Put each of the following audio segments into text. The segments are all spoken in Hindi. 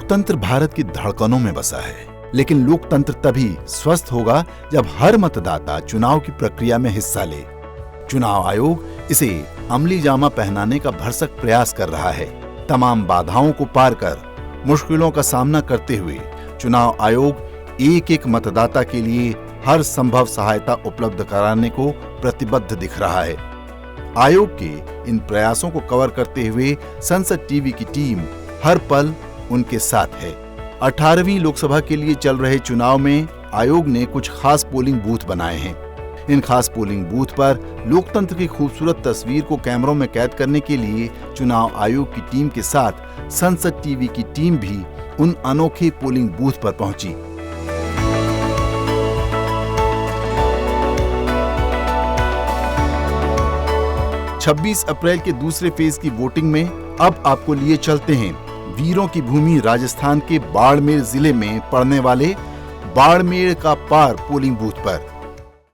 लोकतंत्र भारत की धड़कनों में बसा है, लेकिन लोकतंत्र तभी स्वस्थ होगा जब हर मतदाता चुनाव की प्रक्रिया में हिस्सा ले। चुनाव आयोग इसे अमली जामा पहनाने का भरसक प्रयास कर रहा है। तमाम बाधाओं को पार कर मुश्किलों का सामना करते हुए चुनाव आयोग एक एक मतदाता के लिए हर संभव सहायता उपलब्ध कराने को प्रतिबद्ध दिख रहा है। आयोग के इन प्रयासों को कवर करते हुए संसद टीवी की टीम हर पल उनके साथ है। 18वीं लोकसभा के लिए चल रहे चुनाव में आयोग ने कुछ खास पोलिंग बूथ बनाए हैं। इन खास पोलिंग बूथ पर लोकतंत्र की खूबसूरत तस्वीर को कैमरों में कैद करने के लिए चुनाव आयोग की टीम के साथ संसद टीवी की टीम भी उन अनोखे पोलिंग बूथ पर पहुंची। छब्बीस अप्रैल के दूसरे फेज की वोटिंग में अब आपको लिए चलते हैं वीरों की भूमि राजस्थान के बाड़मेर जिले में पड़ने वाले बाड़मेर का पार पोलिंग बूथ पर।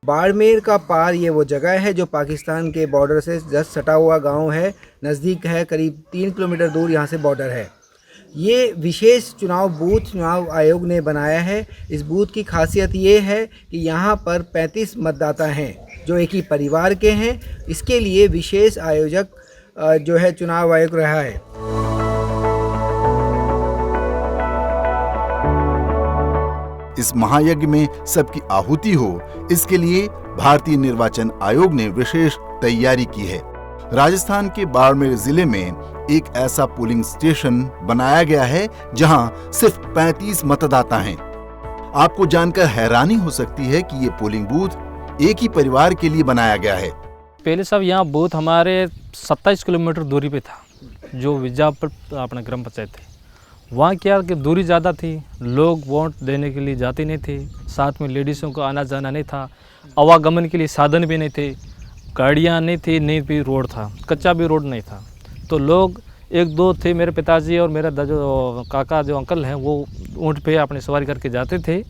बाड़मेर का पार ये वो जगह है जो पाकिस्तान के बॉर्डर से जस्ट सटा हुआ गांव है, नज़दीक है, करीब 3 किलोमीटर दूर यहाँ से बॉर्डर है। ये विशेष चुनाव बूथ चुनाव आयोग ने बनाया है। इस बूथ की खासियत ये है कि यहाँ पर 35 मतदाता हैं जो एक ही परिवार के हैं। इसके लिए विशेष आयोजक जो है चुनाव आयोग रहा है। इस महायज्ञ में सबकी आहुति हो, इसके लिए भारतीय निर्वाचन आयोग ने विशेष तैयारी की है। राजस्थान के बाड़मेर जिले में एक ऐसा पोलिंग स्टेशन बनाया गया है जहां सिर्फ 35 मतदाता हैं। आपको जानकर हैरानी हो सकती है कि ये पोलिंग बूथ एक ही परिवार के लिए बनाया गया है। पहले सब यहाँ बूथ हमारे 27 किलोमीटर दूरी पे था, जो विजापुर अपना ग्राम पंचायत है। वहाँ क्या कि दूरी ज़्यादा थी, लोग वोट देने के लिए जाते नहीं थे, साथ में लेडीज़ों को आना जाना नहीं था, आवागमन के लिए साधन भी नहीं थे, गाड़ियाँ नहीं थी, नहीं भी रोड था, कच्चा भी रोड नहीं था। तो लोग एक दो थे, मेरे पिताजी और मेरा जो काका जो अंकल हैं वो ऊँट पे अपनी सवारी करके जाते थे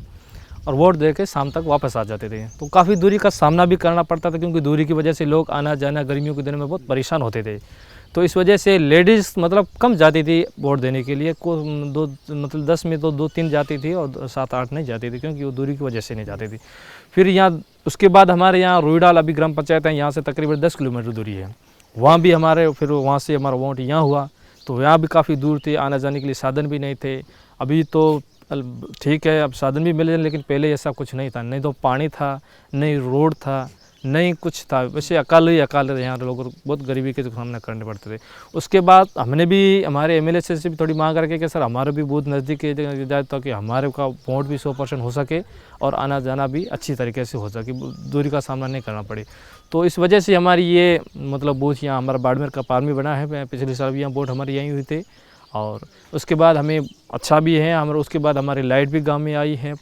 और वोट दे के शाम तक वापस आ जाते थे। तो काफ़ी दूरी का सामना भी करना पड़ता था, क्योंकि दूरी की वजह से लोग आना जाना गर्मियों के दिनों में बहुत परेशान होते थे। तो इस वजह से लेडीज़ मतलब कम जाती थी वोट देने के लिए। को दो मतलब 10 में तो 2-3 जाती थी और 7-8 नहीं जाती थी, क्योंकि वो दूरी की वजह से नहीं जाती थी। फिर यहाँ उसके बाद हमारे यहाँ रुईडाल अभी ग्राम पंचायत है, यहाँ से तकरीबन 10 किलोमीटर दूरी है। वहाँ भी हमारे फिर वहाँ से हमारा वोट यहाँ हुआ, तो यहाँ भी काफ़ी दूर थे, आने जाने के लिए साधन भी नहीं थे। अभी तो ठीक है, अब साधन भी मिले, लेकिन पहले ऐसा कुछ नहीं था। नहीं तो पानी था, नहीं रोड था, नहीं कुछ था। वैसे अकाल यहाँ लोग बहुत गरीबी के सामना करने पड़ते थे। उसके बाद हमने भी हमारे एमएलए से भी थोड़ी मांग करके कि सर हमारे भी बूथ नज़दीक जाए, ताकि हमारे का वोट भी 100% हो सके और आना जाना भी अच्छी तरीके से हो सके, दूरी का सामना नहीं करना पड़े। तो इस वजह से हमारी ये मतलब बूथ यहाँ हमारा बाड़मेर का पार में बना है। पिछले साल भी यहाँ वोट हमारे यहीं हुई थे और उसके बाद हमें अच्छा भी है। हमारे उसके बाद हमारी लाइट भी गांव में आई है,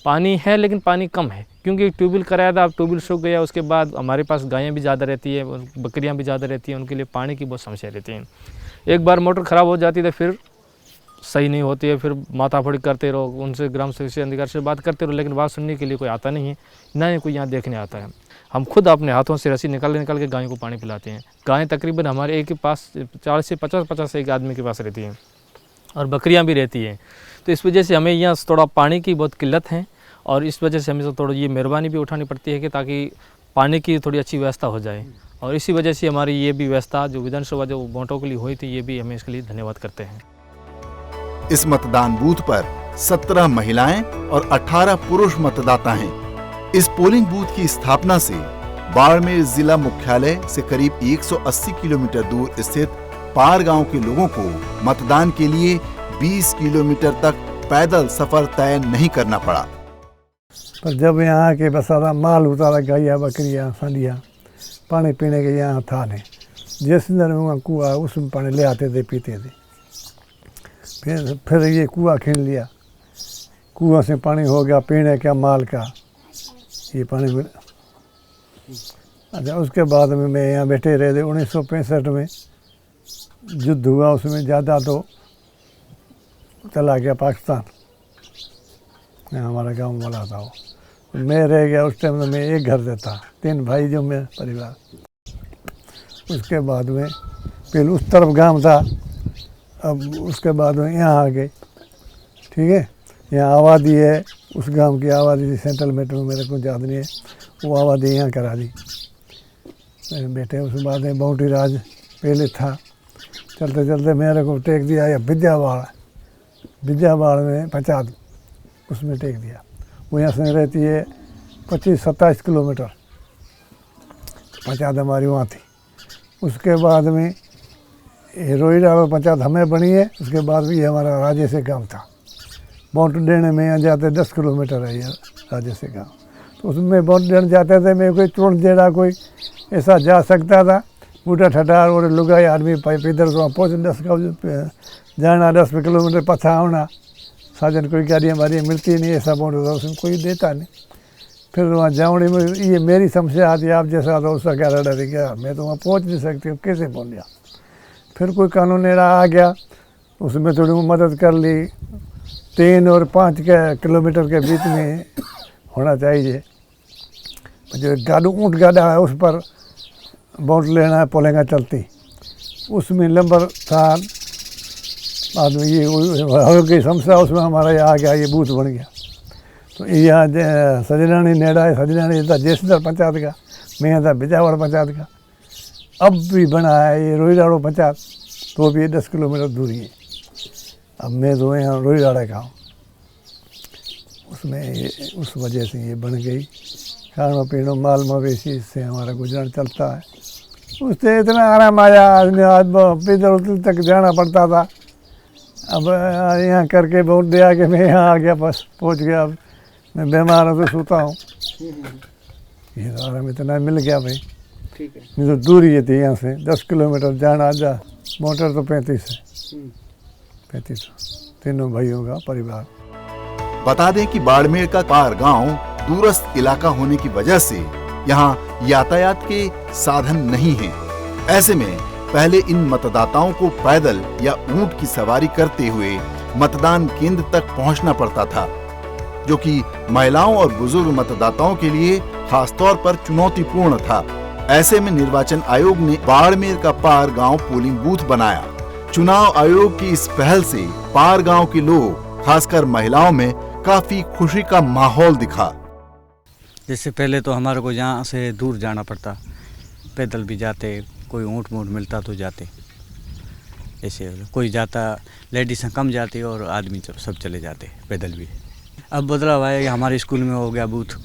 पानी है लेकिन पानी कम है, क्योंकि ट्यूबवेल कराया था, अब ट्यूबवेल सूख गया। उसके बाद हमारे पास गायें भी ज़्यादा रहती है, बकरियां भी ज़्यादा रहती हैं, उनके लिए पानी की बहुत समस्या रहती है। एक बार मोटर ख़राब हो जाती है तो फिर सही नहीं होती है, फिर माथाफोड़ी करते रहो, उनसे ग्राम सेवक अधिकारी से बात करते रहो, लेकिन बात सुनने के लिए कोई आता नहीं है, ना ही कोई यहाँ देखने आता है। हम खुद अपने हाथों से रस्सी निकाल के गायों को पानी पिलाते हैं। गायें तकरीबन हमारे एक के पास 40 से 50 एक आदमी के पास रहती हैं और बकरियां भी रहती हैं। तो इस वजह से हमें यहाँ थोड़ा पानी की बहुत किल्लत है और इस वजह से हमें तो थोड़ा ये मेहरबानी भी उठानी पड़ती है कि ताकि पानी की थोड़ी अच्छी व्यवस्था हो जाए। और इसी वजह से हमारी ये भी व्यवस्था जो विधानसभा जो वोटों के लिए हुई थी, ये भी हमें इसके लिए धन्यवाद करते हैं। इस मतदान बूथ पर 17 महिलाएं और 18 पुरुष मतदाता हैं। इस पोलिंग बूथ की स्थापना से बाड़मेर जिला मुख्यालय से करीब 180 किलोमीटर दूर स्थित पार गांव के लोगों को मतदान के लिए 20 किलोमीटर तक पैदल सफर तय नहीं करना पड़ा। पर जब यहाँ के बसारा माल उतारा, गाया बकरियाँ सांडियाँ, पानी पीने के यहाँ था नहीं। जिस दिन वहाँ कुआ उसमें पानी ले आते थे, पीते थे। फिर ये कुआ खींच लिया, कुआं से पानी हो गया पीने का, माल का ये पानी मिला। अच्छा, उसके बाद में मैं यहाँ बैठे रहे थे। 1965 में युद्ध हुआ, उसमें ज़्यादा तो चला गया पाकिस्तान। यहाँ हमारा गांव वाला था वो, मैं रह गया। उस टाइम में मैं एक घर से था, 3 भाई जो मेरा परिवार। उसके बाद में पहले उस तरफ गांव था, अब उसके बाद में यहाँ आ गए, ठीक है। यहाँ आबादी है, उस गांव की आबादी थी सेंट्रल में, मेरे को याद नहीं है, वो आबादी यहाँ करा दी मेरे बेटे। उसके बाद में बाउंड्री राज पहले था, चलते चलते मेरे को टेक दिया या विद्यावाड़ में पंचायत, उसमें टेक दिया। वो यहाँ से रहती है 25-27 किलोमीटर, पंचायत हमारी वहाँ थी। उसके बाद में रोईडाल पंचायत हमें बनी है, उसके बाद भी ये हमारा राजे से गाँव था। बाउंड्री देने में यहाँ जाते 10 किलोमीटर है ये राजे से गाँव, तो उसमें बाउंड्री देने जाते थे। मैं कोई तुरंत जेड़ा कोई ऐसा जा सकता था, बूढ़ा ठठार और लुगाई आदमी पैदल वहाँ पहुँच 10 जाना, 10 किलोमीटर पछा आना, साधन कोई गाड़ियाँ वाड़ियाँ मिलती नहीं, ऐसा बाउंड्री था, उसमें कोई देता नहीं। फिर वहाँ जावड़ी में ये मेरी समस्या आती, आप जैसा था उसका क्या डर है क्या, मैं तो वहाँ पहुँच नहीं सकती हूँ, कैसे पहुँच गया। फिर कोई कानून एड़ा आ गया, उसमें थोड़ी मदद कर ली। 3 और 5 किलोमीटर के बीच में होना चाहिए, जो गाड़ू ऊँट गाड़ा है उस पर बाउंड्री लेना है, पोलेंगा चलती, उसमें नंबर था आदमी। ये की समस्या उसमें हमारा ये आ गया, ये बूथ बन गया। तो यहाँ सजनानी नेड़ा है, सजनानी था जैसदर पंचायत का, मैं था बिजावर पंचायत का। अब भी बना है ये रोईडाड़ो पंचायत, तो भी 10 किलोमीटर दूरी है। अब मैं तो यहाँ रोईडाड़ा का हूँ, उसमें उस वजह से ये बन गई। खाना पीना माल मवेशी से हमारा गुजरान चलता है। उससे इतना आराम आया, आज पैदल तक जाना पड़ता था। अब यहाँ करके बहुत दे आके मैं यहाँ आ गया, बस पहुँच गया। अब मैं बीमार हूँ तो सोता हूँ, ये तो आराम इतना मिल गया भाई। ठीक है। नहीं तो दूरी ये थी यहाँ से 10 किलोमीटर जाना जा, मोटर तो 35 है, 35 तीनों भाइयों का परिवार। बता दें कि बाड़मेर का पार गांव दूरस्थ इलाका होने की वजह से यहाँ यातायात के साधन नहीं हैं। ऐसे में पहले इन मतदाताओं को पैदल या ऊंट की सवारी करते हुए मतदान केंद्र तक पहुंचना पड़ता था, जो कि महिलाओं और बुजुर्ग मतदाताओं के लिए खासतौर पर चुनौतीपूर्ण था। ऐसे में निर्वाचन आयोग ने बाड़मेर का पार गांव पोलिंग बूथ बनाया। चुनाव आयोग की इस पहल से पार गांव के लोग, खासकर महिलाओं में काफी खुशी का माहौल दिखा। जैसे पहले तो हमारे को यहाँ से दूर जाना पड़ता, पैदल भी जाते, कोई ऊँट मूट मिलता तो जाते, ऐसे कोई जाता, लेडीज़ कम जाती और आदमी सब चले जाते पैदल भी। अब बदलाव आया कि हमारे स्कूल में हो गया बूथ,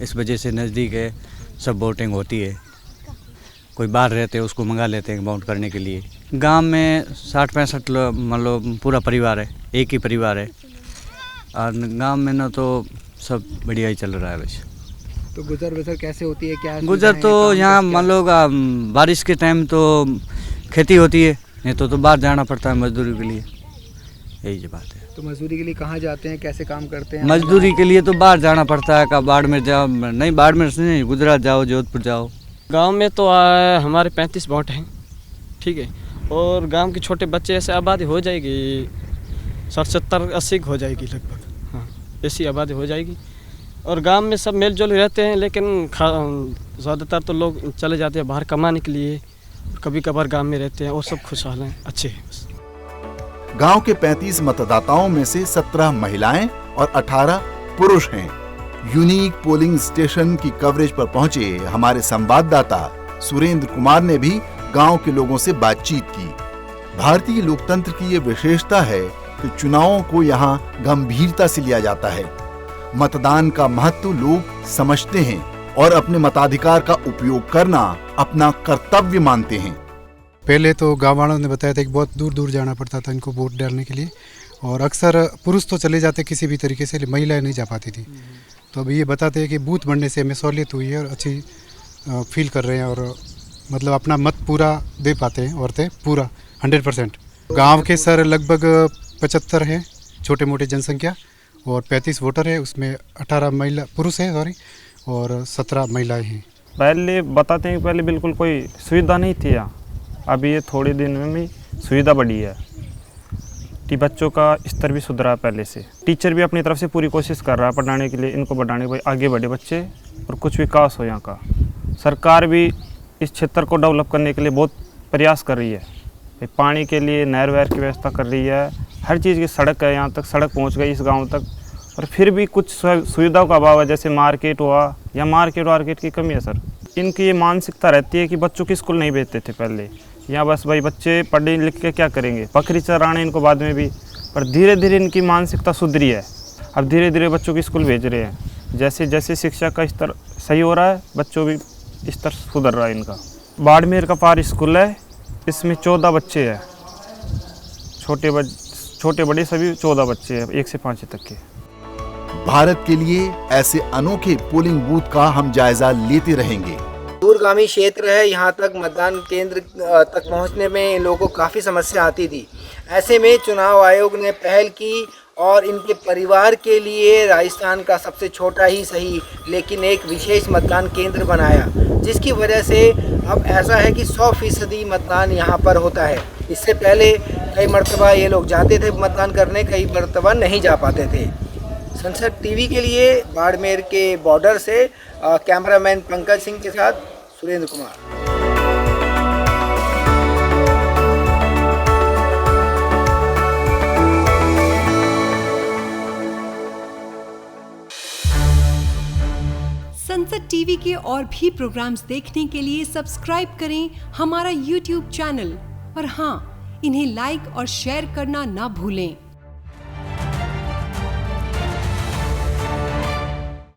इस वजह से नज़दीक है, सब वोटिंग होती है। कोई बाहर रहते हैं उसको मंगा लेते हैं वोट करने के लिए। गांव में 60-65 लोग, मतलब पूरा परिवार है, एक ही परिवार है। और गांव में ना तो सब बढ़िया ही चल रहा है वैसे। तो गुजर बसर कैसे होती है, क्या गुजर तो यहाँ मान लो बारिश के टाइम तो खेती होती है, नहीं तो बाहर जाना पड़ता है मजदूरी के लिए, यही बात है। तो मजदूरी के लिए कहाँ जाते हैं, कैसे काम करते हैं? मजदूरी के लिए तो बाहर जाना पड़ता है, बाड़मेर जाओ, नहीं बाड़मेर से नहीं, गुजरात जाओ, जोधपुर जाओ। गांव में तो हमारे 35 वोट हैं, ठीक है। और गांव के छोटे बच्चे ऐसे आबादी हो जाएगी 60-70-80 हो जाएगी लगभग, हाँ ऐसी आबादी हो जाएगी। और गांव में सब मेलजोल रहते हैं, लेकिन ज़्यादातर तो लोग चले जाते हैं बाहर कमाने के लिए, कभी कभार गांव में रहते हैं और सब खुशहाल हैं, अच्छे हैं बस। गांव के 35 मतदाताओं में से 17 महिलाएं और 18 पुरुष हैं। यूनिक पोलिंग स्टेशन की कवरेज पर पहुंचे हमारे संवाददाता सुरेंद्र कुमार ने भी गांव के लोगों से बातचीत की। भारतीय लोकतंत्र की ये विशेषता है कि चुनावों को यहाँ गंभीरता से लिया जाता है। मतदान का महत्व लोग समझते हैं और अपने मताधिकार का उपयोग करना अपना कर्तव्य मानते हैं। पहले तो गाँव वालों ने बताया था कि बहुत दूर दूर जाना पड़ता था इनको वोट डालने के लिए, और अक्सर पुरुष तो चले जाते किसी भी तरीके से, महिलाएं नहीं जा पाती थी। तो अब ये बताते हैं कि बूथ बनने से हमें सहूलियत हुई है और अच्छी फील कर रहे हैं, और मतलब अपना मत पूरा दे पाते हैं औरतें, पूरा 100%। गाँव के सर लगभग 75 हैं छोटे मोटे जनसंख्या, और 35 वोटर है, उसमें 18 महिला पुरुष हैं सॉरी, और 17 महिलाएँ हैं। पहले बताते हैं कि पहले बिल्कुल कोई सुविधा नहीं थी यहाँ, अभी ये थोड़े दिन में भी सुविधा बढ़ी है। बच्चों का स्तर भी सुधरा है पहले से। टीचर भी अपनी तरफ से पूरी कोशिश कर रहा है पढ़ाने के लिए, इनको बढ़ाने के, आगे बढ़े बच्चे और कुछ विकास हो यहाँ का। सरकार भी इस क्षेत्र को डेवलप करने के लिए बहुत प्रयास कर रही है, पानी के लिए नहर वहर की व्यवस्था कर रही है, हर चीज़ की सड़क है, यहाँ तक सड़क पहुँच गई इस गाँव तक। और फिर भी कुछ सुविधाओं का अभाव है, जैसे मार्केट हुआ या मार्केट की कमी है सर। इनकी ये मानसिकता रहती है कि बच्चों की स्कूल नहीं भेजते थे पहले, यहाँ बस भाई बच्चे पढ़ लिख के क्या करेंगे, बकरी चराने इनको बाद में भी। पर धीरे धीरे इनकी मानसिकता सुधरी है, अब धीरे धीरे बच्चों की स्कूल भेज रहे हैं। जैसे जैसे शिक्षा का स्तर सही हो रहा है, बच्चों भी स्तर सुधर रहा है इनका। बाड़मेर का पार स्कूल है, इसमें 14 बच्चे हैं, छोटे बड़े सभी 14 बच्चे हैं, 1 से 5 तक के। भारत के लिए ऐसे अनोखे पोलिंग बूथ का हम जायजा लेते रहेंगे। दूरगामी क्षेत्र है, यहाँ तक मतदान केंद्र तक पहुँचने में लोगों को काफ़ी समस्या आती थी। ऐसे में चुनाव आयोग ने पहल की और इनके परिवार के लिए राजस्थान का सबसे छोटा ही सही लेकिन एक विशेष मतदान केंद्र बनाया, जिसकी वजह से अब ऐसा है कि 100% मतदान यहाँ पर होता है। इससे पहले कई मरतबा ये लोग जाते थे मतदान करने, कई मरतबा नहीं जा पाते थे। संसद टीवी के लिए बाड़मेर के बॉर्डर से कैमरामैन पंकज सिंह के साथ सुरेंद्र कुमार। संसद टीवी के और भी प्रोग्राम्स देखने के लिए सब्सक्राइब करें हमारा YouTube चैनल और हाँ, इन्हें लाइक और शेयर करना ना भूलें।